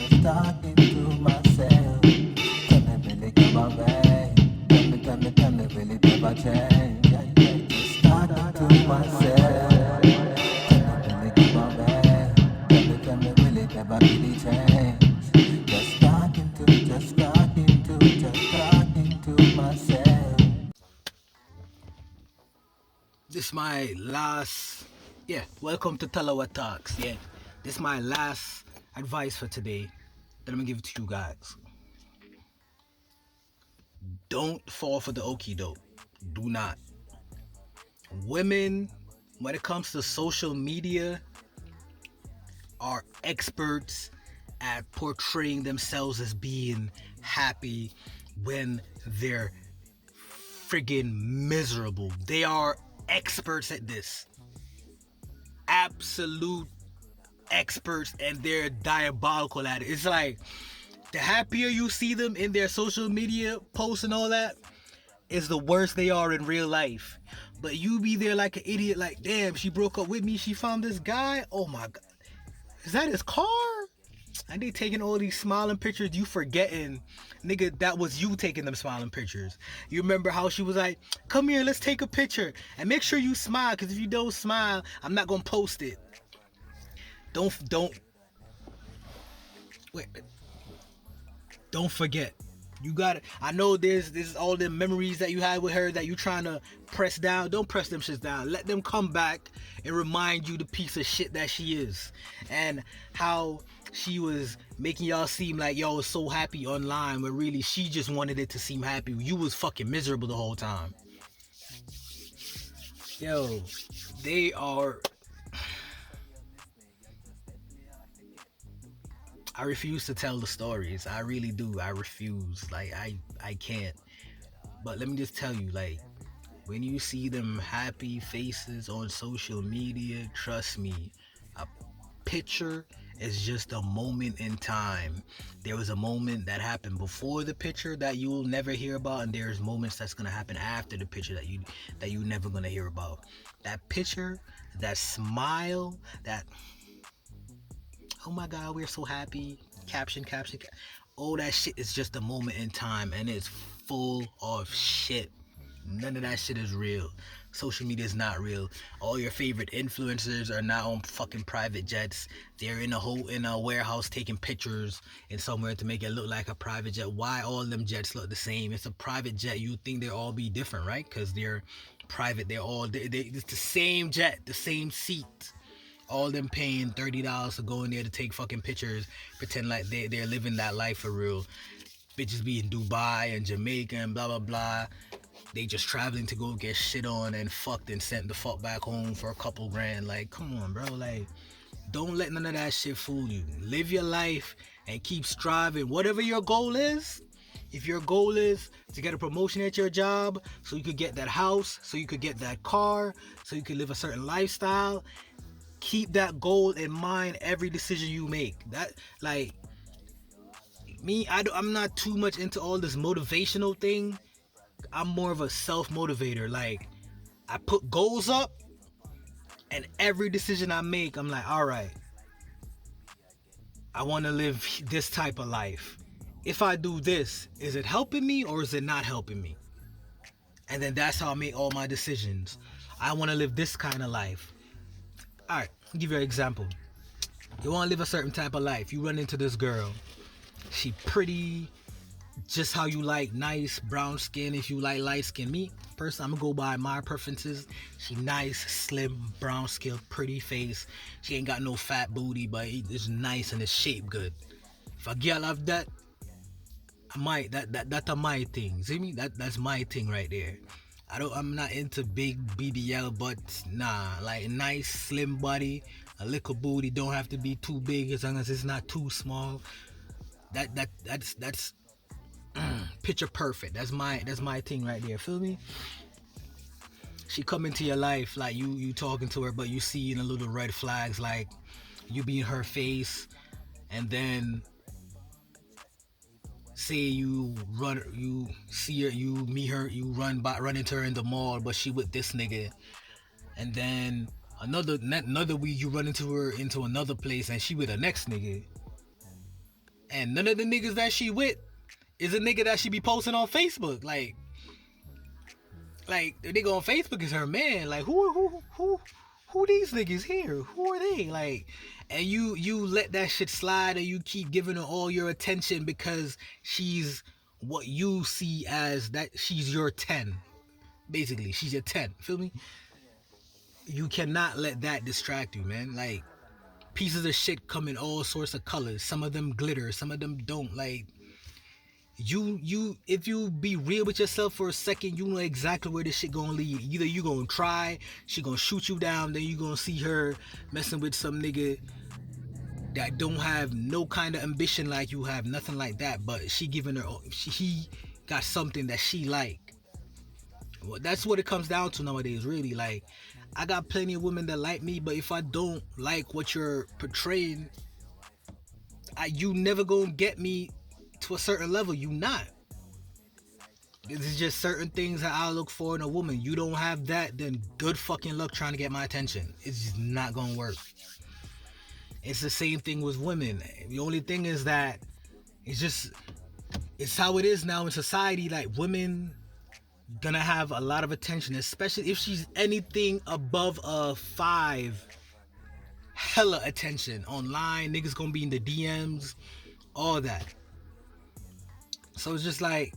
just talking to myself. Tell me, really come on back. Tell me, really never change. Yeah, yeah, just talking to myself. Tell me, really come on back. Tell me, really never really change. Just talking to myself. This my last. Yeah, welcome to Talawa Talks. Yeah, this my last advice for today that I'm gonna give it to you guys. Don't fall for the okie doke. Do not. Women, when it comes to social media, are experts at portraying themselves as being happy when they're friggin' miserable. They are experts at this. Absolute experts, and they're diabolical at it. It's like the happier you see them in their social media posts and all that is the worse they are in real life. But you be there like an idiot, like, damn, she broke up with me, she found this guy. Oh my god. Is that his car? And they taking all these smiling pictures, you forgetting, nigga, that was you taking them smiling pictures. You remember how she was like, come here, let's take a picture. And make sure you smile, because if you don't smile, I'm not gonna post it. Don't wait, don't forget. You got it. I know there's all the memories that you had with her that you trying to press down. Don't press them shits down. Let them come back and remind you the piece of shit that she is, and how she was making y'all seem like y'all was so happy online, but really she just wanted it to seem happy. You was fucking miserable the whole time. Yo, they are. I refuse to tell the stories. I really do. I refuse. Like I can't. But let me just tell you, like, when you see them happy faces on social media, trust me, a picture is just a moment in time. There was a moment that happened before the picture that you'll never hear about, and there's moments that's gonna happen after the picture that you never gonna hear about. That picture, that smile, that oh my god, we're so happy. All that shit is just a moment in time, and it's full of shit. None of that shit is real. Social media is not real. All your favorite influencers are not on fucking private jets. They're in a warehouse taking pictures in somewhere to make it look like a private jet. Why all them jets look the same? It's a private jet. You think they all be different, right? Because they're private. It's the same jet, the same seat. All them paying $30 to go in there to take fucking pictures, pretend like they're living that life for real. Bitches be in Dubai and Jamaica and blah blah blah. They just traveling to go get shit on and fucked and sent the fuck back home for a couple grand. Like, come on, bro. Like, don't let none of that shit fool you. Live your life and keep striving. Whatever your goal is, if your goal is to get a promotion at your job so you could get that house, so you could get that car, so you could live a certain lifestyle, keep that goal in mind every decision you make. That, like, me, I'm not too much into all this motivational thing. I'm more of a self-motivator. Like, I put goals up, and every decision I make, I'm like, all right, I want to live this type of life. If I do this, is it helping me or is it not helping me? And then that's how I make all my decisions. I want to live this kind of life. All right, I'll give you an example. You want to live a certain type of life. You run into this girl. She pretty, just how you like, nice brown skin. If you like light skin, me personally, I'm gonna go by my preferences. She nice, slim, brown skin, pretty face. She ain't got no fat booty, but it's nice and it's shaped good. If a girl have that, I might that's my thing. See me? That's my thing right there. I'm not into big BBL butts. Nah, like nice slim body, a little booty. Don't have to be too big as long as it's not too small. That's picture perfect. That's my thing right there. Feel me? She come into your life like you talking to her, but you see a little red flags like you be in her face, and then say you see her, you meet her, you run into her in the mall, but she with this nigga, and then another week you run into her into another place and she with the next nigga. And none of the niggas that she with is a nigga that she be posting on Facebook. Like the nigga on Facebook is her man. Like who these niggas here? Who are they? Like, and you let that shit slide, and you keep giving her all your attention because she's what you see as that she's your 10. Basically, she's your 10. Feel me? You cannot let that distract you, man. Like, pieces of shit come in all sorts of colors. Some of them glitter, some of them don't. Like, you if you be real with yourself for a second, you know exactly where this shit gonna lead. Either you gonna try, she gonna shoot you down, then you gonna see her messing with some nigga that don't have no kind of ambition like you have, nothing like that, but he got something that she like. Well, that's what it comes down to nowadays, really. Like, I got plenty of women that like me, but if I don't like what you're portraying, you never gonna get me to a certain level. You not. This is just certain things that I look for in a woman. You don't have that, then good fucking luck trying to get my attention. It's just not gonna work. It's the same thing with women. The only thing is that it's how it is now in society. Like, women gonna have a lot of attention, especially if she's anything above a 5. Hella attention online. Niggas gonna be in the DMs, all that. So it's just like,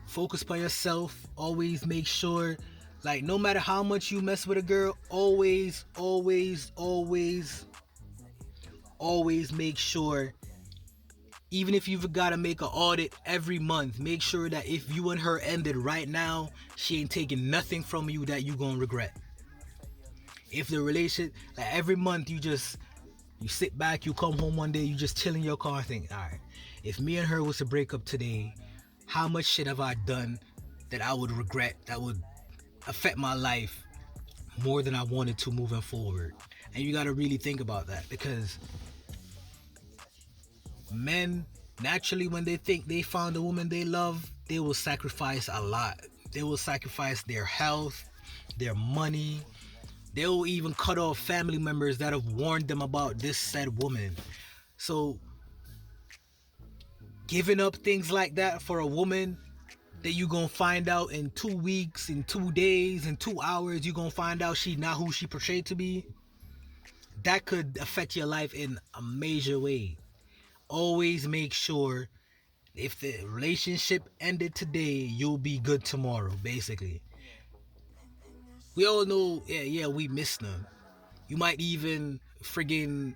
focus on yourself. Always make sure, like, no matter how much you mess with a girl, always make sure, even if you've got to make an audit every month, make sure that if you and her ended right now, she ain't taking nothing from you that you gonna regret. If the relationship, like, every month you sit back, you come home one day, you just chill in your car and think, all right, if me and her was to break up today, how much shit have I done that I would regret, that would affect my life more than I wanted to moving forward? And you got to really think about that, because men, naturally, when they think they found a woman they love, they will sacrifice a lot. They will sacrifice their health, their money. They will even cut off family members that have warned them about this said woman. So, giving up things like that for a woman that you gonna find out in 2 weeks, in 2 days, in 2 hours, you gonna find out she not who she portrayed to be, that could affect your life in a major way. Always make sure, if the relationship ended today, you'll be good tomorrow, basically. We all know, we miss them. You might even friggin'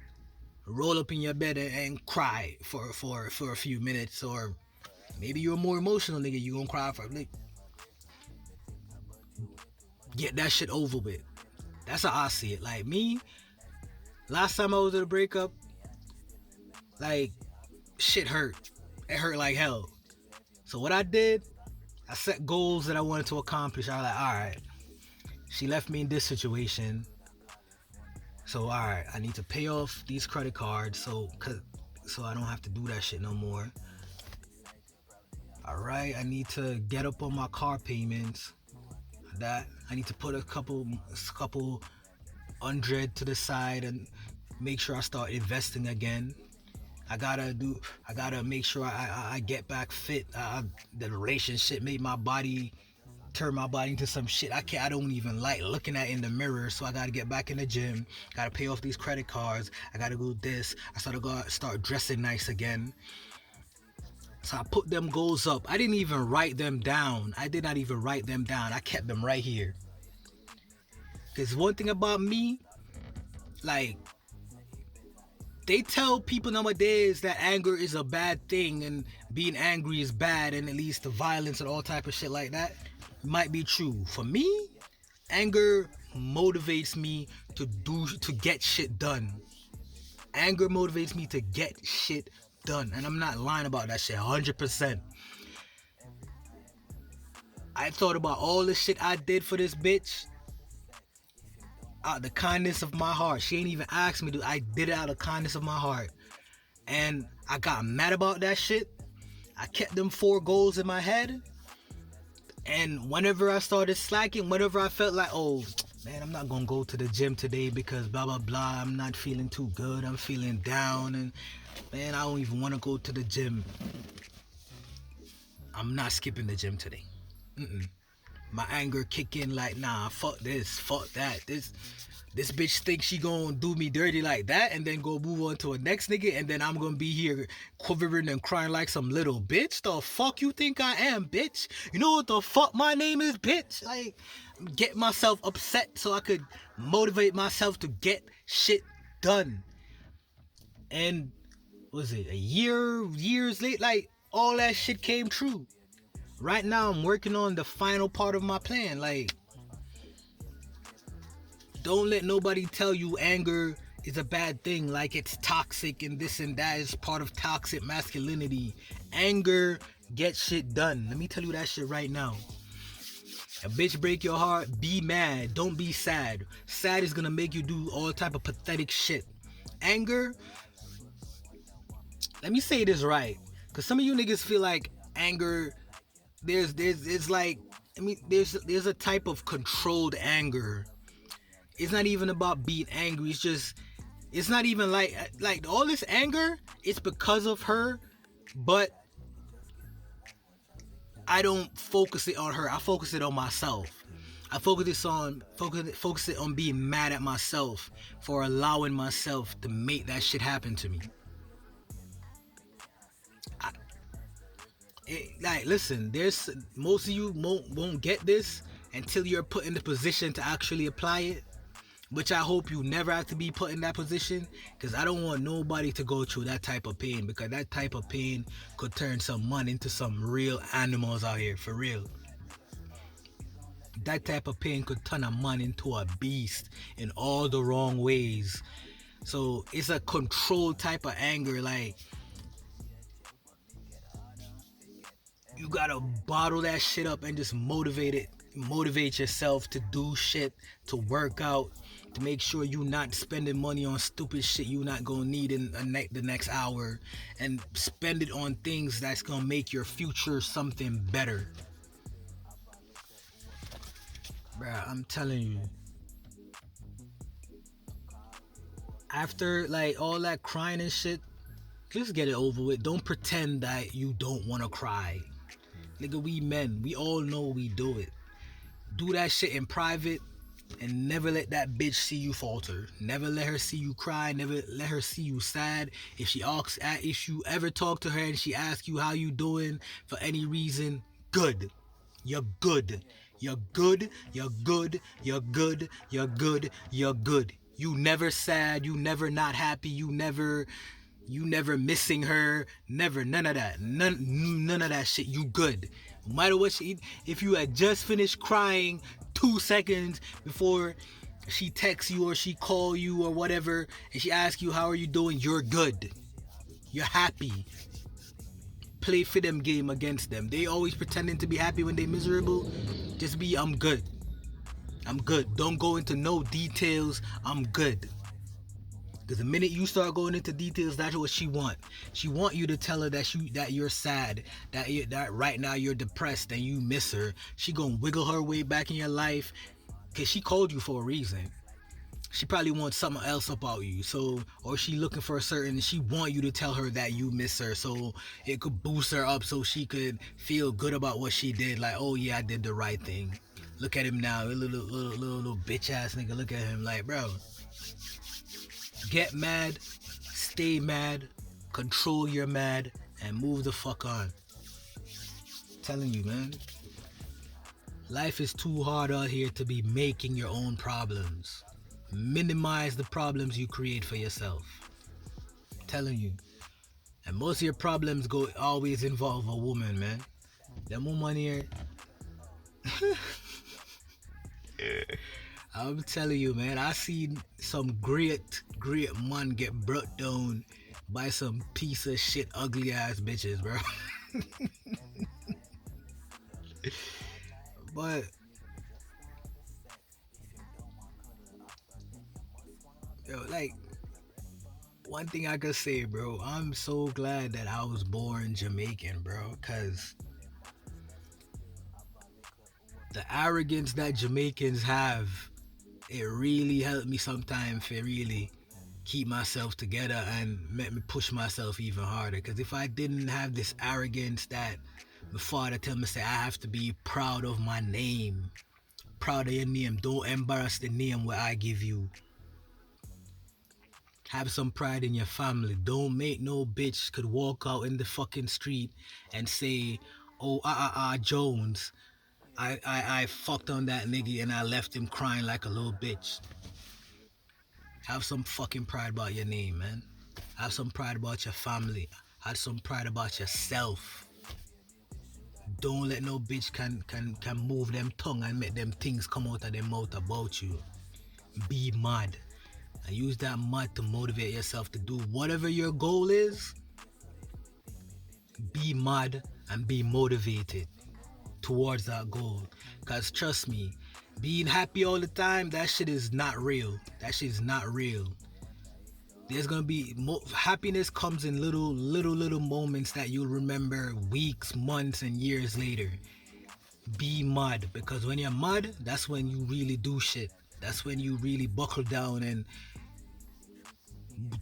roll up in your bed and cry for a few minutes, or maybe you're a more emotional nigga, you gonna cry for, like, get that shit over with. That's how I see it. Like, me, last time I was at a breakup, like, shit hurt. It hurt like hell. So what I did, I set goals that I wanted to accomplish. I was like, alright, she left me in this situation, so alright, I need to pay off these credit cards so I don't have to do that shit no more. Alright, I need to get up on my car payments. That I need to put a couple hundred to the side and make sure I start investing again. I gotta make sure I get back fit. The relationship made my body, turn my body into some shit I don't even like looking at in the mirror. So I gotta get back in the gym. Gotta pay off these credit cards. I gotta do this. I start dressing nice again. So I put them goals up. I didn't even write them down. I did not even write them down. I kept them right here. Because one thing about me, like, they tell people nowadays that anger is a bad thing and being angry is bad, and it leads to violence and all type of shit like that. Might be true. For me, anger motivates me to get shit done. Anger motivates me to get shit done. And I'm not lying about that shit, 100%. I thought about all the shit I did for this bitch out of the kindness of my heart. She ain't even asked me to. I did it out of the kindness of my heart. And I got mad about that shit. I kept them 4 goals in my head. And whenever I started slacking, whenever I felt like, oh, man, I'm not gonna go to the gym today because blah blah blah. I'm not feeling too good. I'm feeling down, and man, I don't even want to go to the gym. I'm not skipping the gym today. Mm-mm. My anger kick in like, nah, fuck this, fuck that. This bitch thinks she gonna do me dirty like that and then go move on to a next nigga, and then I'm gonna be here quivering and crying like some little bitch. The fuck you think I am, bitch? You know what the fuck my name is, bitch? Like, get myself upset so I could motivate myself to get shit done. And was it years late? Like, all that shit came true. Right now I'm working on the final part of my plan. Like, don't let nobody tell you anger is a bad thing, like it's toxic and this and that is part of toxic masculinity. Anger gets shit done. Let me tell you that shit right now. A bitch break your heart, be mad, don't be sad. Sad is gonna make you do all type of pathetic shit. Anger, let me say this right, cause some of you niggas feel like anger, it's like, I mean, there's a type of controlled anger. It's not even about being angry. It's not even like all this anger. It's because of her, but I don't focus it on her. I focus it on myself. I focus it on being mad at myself for allowing myself to make that shit happen to me. Like, listen, there's most of you won't get this until you're put in the position to actually apply it, which I hope you never have to be put in that position, because I don't want nobody to go through that type of pain, because that type of pain could turn someone into some real animals out here, for real. That type of pain could turn a man into a beast in all the wrong ways. So it's a controlled type of anger. Like, you gotta bottle that shit up and just motivate yourself to do shit, to work out, to make sure you're not spending money on stupid shit you not gonna need in the next hour, and spend it on things that's gonna make your future something better. Bruh, I'm telling you, after like all that crying and shit, just get it over with. Don't pretend that you don't want to cry. Nigga, we men, we all know we do it. Do that shit in private and never let that bitch see you falter. Never let her see you cry. Never let her see you sad. If you ever talk to her and she asks you how you doing for any reason, good. You're good. You're good. You're good. You're good. You're good. You're good. You never sad. You never not happy. You never missing her. Never. None of that. None of that shit. You good. No matter what if you had just finished crying 2 seconds before she texts you or she call you or whatever, and she asks you how are you doing, you're good. You're happy. Play for them game against them. They always pretending to be happy when they miserable. Just be, I'm good. I'm good. Don't go into no details. I'm good. Because the minute you start going into details, that's what she want. She want you to tell her that you're sad, that right now you're depressed and you miss her. She gonna wiggle her way back in your life, because she called you for a reason. She probably wants something else about you. So, or she looking for she want you to tell her that you miss her, so it could boost her up, so she could feel good about what she did. Like, oh yeah, I did the right thing. Look at him now, little bitch ass nigga. Look at him, like, bro. Get mad, stay mad, control your mad, and move the fuck on. I'm telling you, man. Life is too hard out here to be making your own problems. Minimize the problems you create for yourself. I'm telling you. And most of your problems always involve a woman, man. Them woman here. I'm telling you, man, I seen some great man get brought down by some piece of shit, ugly ass bitches, bro. But yo, like, one thing I could say, bro, I'm so glad that I was born Jamaican, bro, cause the arrogance that Jamaicans have it really helped me sometimes to really keep myself together and make me push myself even harder. Because if I didn't have this arrogance that my father tell me, say I have to be proud of my name, proud of your name, don't embarrass the name where I give you. Have some pride in your family. Don't make no bitch could walk out in the fucking street and say, oh, Jones, I fucked on that nigga and I left him crying like a little bitch. Have some fucking pride about your name, man. Have some pride about your family. Have some pride about yourself. Don't let no bitch can move them tongue and make them things come out of their mouth about you. Be mad. And use that mud to motivate yourself to do whatever your goal is. Be mad and be motivated towards that goal. Cause trust me, being happy all the time, that shit is not real. That shit is not real. There's gonna be happiness comes in little moments that you'll remember weeks, months, and years later. Be mad, because when you're mad, that's when you really do shit. That's when you really buckle down and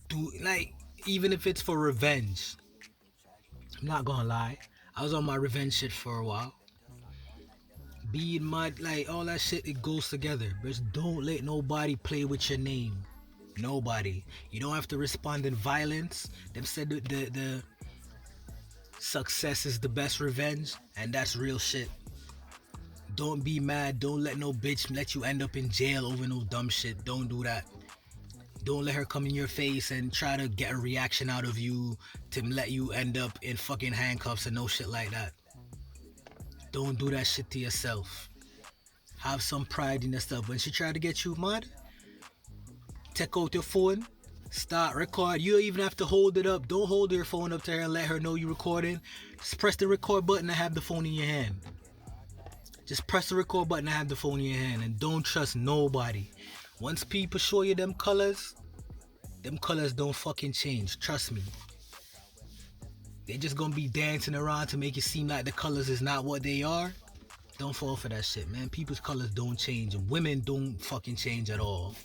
do, like, even if it's for revenge. I'm not gonna lie, I was on my revenge shit for a while. Being mad, like all that shit, it goes together. But don't let nobody play with your name. Nobody. You don't have to respond in violence. Them said the success is the best revenge, and that's real shit. Don't be mad. Don't let no bitch let you end up in jail over no dumb shit. Don't do that. Don't let her come in your face and try to get a reaction out of you to let you end up in fucking handcuffs and no shit like that. Don't do that shit to yourself. Have some pride in yourself. When she try to get you mad, take out your phone, start record. You don't even have to hold it up. Don't hold your phone up to her and let her know you're recording. Just press the record button and have the phone in your hand. Just press the record button and have the phone in your hand. And don't trust nobody. Once people show you them colors don't fucking change. Trust me. They just gonna be dancing around to make it seem like the colors is not what they are. Don't fall for that shit, man. People's colors don't change. Women don't fucking change at all.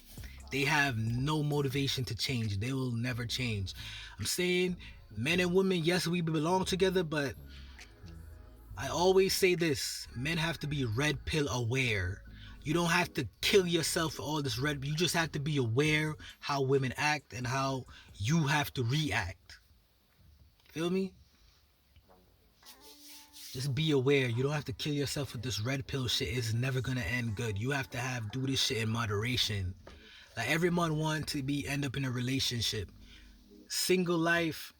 They have no motivation to change. They will never change. I'm saying men and women, yes, we belong together, but I always say this. Men have to be red pill aware. You don't have to kill yourself for all this red. You just have to be aware how women act and how you have to react. Feel me? Just be aware. You don't have to kill yourself with this red pill shit. It's never gonna end good. You have to do this shit in moderation. Like, every man wants to end up in a relationship. Single life,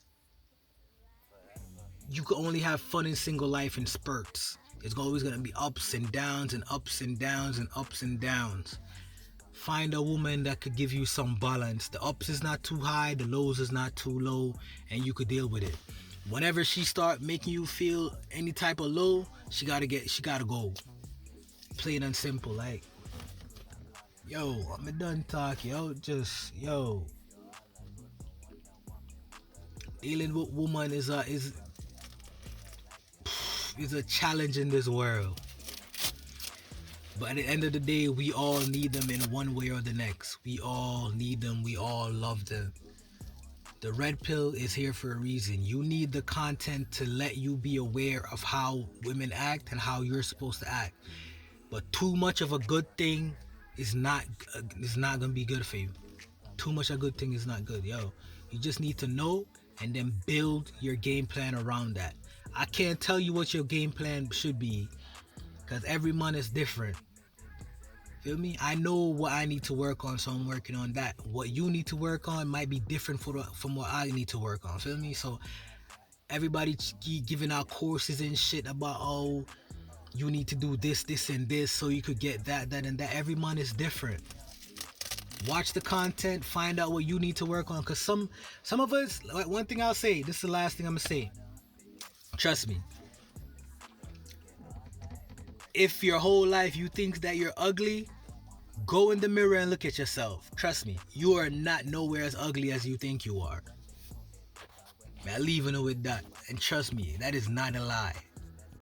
you can only have fun in single life in spurts. It's always gonna be ups and downs and ups and downs and ups and downs. Find a woman that could give you some balance. The ups is not too high, the lows is not too low, and you could deal with it. Whenever she start making you feel any type of low, she gotta go. Plain and simple. Like, yo, I'm done talk, yo. Dealing with woman is a challenge in this world. But at the end of the day, we all need them in one way or the next. We all need them. We all love them. The red pill is here for a reason. You need the content to let you be aware of how women act and how you're supposed to act. But too much of a good thing is not gonna be good for you. Too much of a good thing is not good, yo. You just need to know and then build your game plan around that. I can't tell you what your game plan should be, because every month is different. Feel me? I know what I need to work on, so I'm working on that. What you need to work on might be different from what I need to work on. Feel me? So everybody giving out courses and shit about, oh, you need to do this, and this, so you could get that, and that. Every month is different. Watch the content, find out what you need to work on. Because some of us, like, one thing I'll say, this is the last thing I'm going to say. Trust me. If your whole life you think that you're ugly, go in the mirror and look at yourself. Trust me, you are not nowhere as ugly as you think you are. I'm leaving it with that. And trust me, that is not a lie.